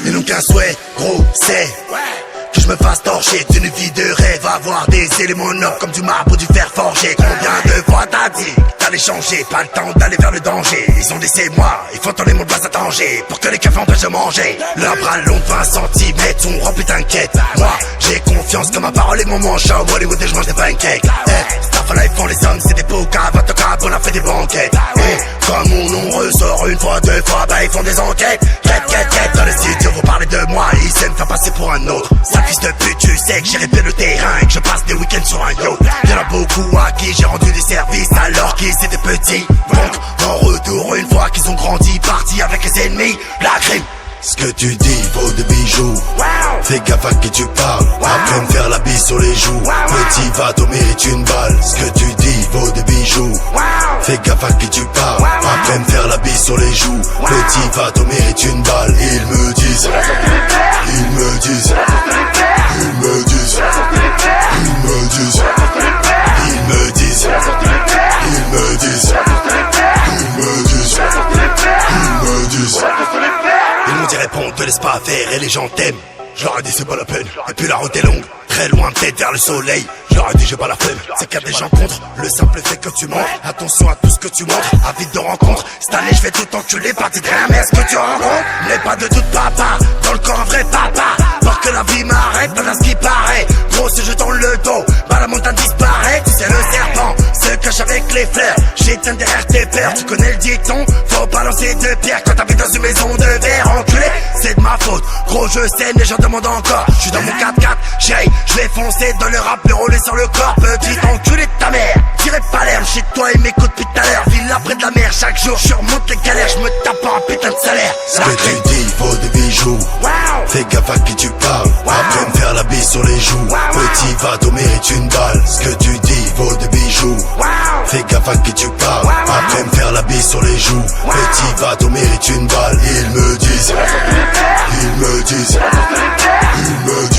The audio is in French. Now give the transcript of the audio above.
Ils n'ont qu'un souhait, gros, c'est que je me fasse torcher d'une vie de rêve. Avoir des éléments nobles comme du marbre ou du fer forgé. Combien de fois t'as dit d'aller changer? Pas le temps d'aller vers le danger. Ils ont laissé moi, il faut tourner mon bas à danger pour que les cafés empêchent de manger. Leurs bras longs de 20 cm sont remplis d'inquiète. Moi, j'ai confiance que ma parole est mon manchot. Hollywood et je mange des pancakes. Staff Life font les hommes, c'est des pokas. 20 cap, on a fait des banquettes. Comme mon nom ressort une fois, deux fois, bah ils font des enquêtes. Quête, dans le studio, vous parlez de moi, ils aiment faire passer pour un autre. Sale fils de pute, tu sais que j'ai répété le terrain et que je passe des week-ends sur un yacht. Y'en a beaucoup à qui j'ai rendu des services alors qu'ils étaient petits. Donc, en retour, une fois qu'ils ont grandi, partis avec les ennemis, la crime. Ce que tu dis vaut des bijoux. Fais gaffe à qui tu parles. Après me faire la bise sur les joues. Petit va t'en mérite une balle. Ce que tu dis vaut des bijoux. Fais gaffe à qui tu parles. Après me faire la bise sur les joues. Petit va t'en mérite une balle. Ils me disent. Ils me disent. Ils me disent. Ils me disent. Ils me disent. Ils me disent. Ils me disent. Ils me disent. Ils m'ont dit réponds, te laisse pas faire et les gens t'aiment. Je leur ai dit c'est pas la peine, et puis la route est longue, très loin peut-être vers le soleil. Je leur ai dit j'ai pas la flemme, c'est qu'il y a des gens contre le simple fait que tu montres. Attention à tout ce que tu montres, avide de rencontres. Cette année je vais tout enculer par tes drains. Mais est-ce que tu rencontres? N'aie pas de doute papa, dans le corps un vrai papa. Pour que la vie m'arrête, pas ce qui paraît. Gros si je tourne le dos, bah la montagne disparaît. Tu sais le serpent se cache avec les fleurs. J'éteins derrière tes peurs, tu connais le dicton. Faut pas lancer de pierre quand t'habites dans une maison de verre. Enculé, c'est de ma faute, gros je sais, les gens demandent encore. Je suis dans mon 4x4, chérie, je vais foncer dans le rap, le rouler sur le corps. Petit enculé de ta mère, dirais pas l'air chez toi et m'écoute depuis tout à l'heure. Ville près de la mer, chaque jour je remonte les galères, je me tape un putain de salaire. Ce que tu dis vaut des bijoux. Fais gaffe à qui tu parles. Après me faire la bise sur les joues. Petit va t'en mérite une balle. Ce que tu dis vaut des bijoux. Fais gaffe à qui tu parles. Après me faire la bise sur les joues. Petit va t'en mérite une balle. Ils me disent. Ils me disent. Ils me disent.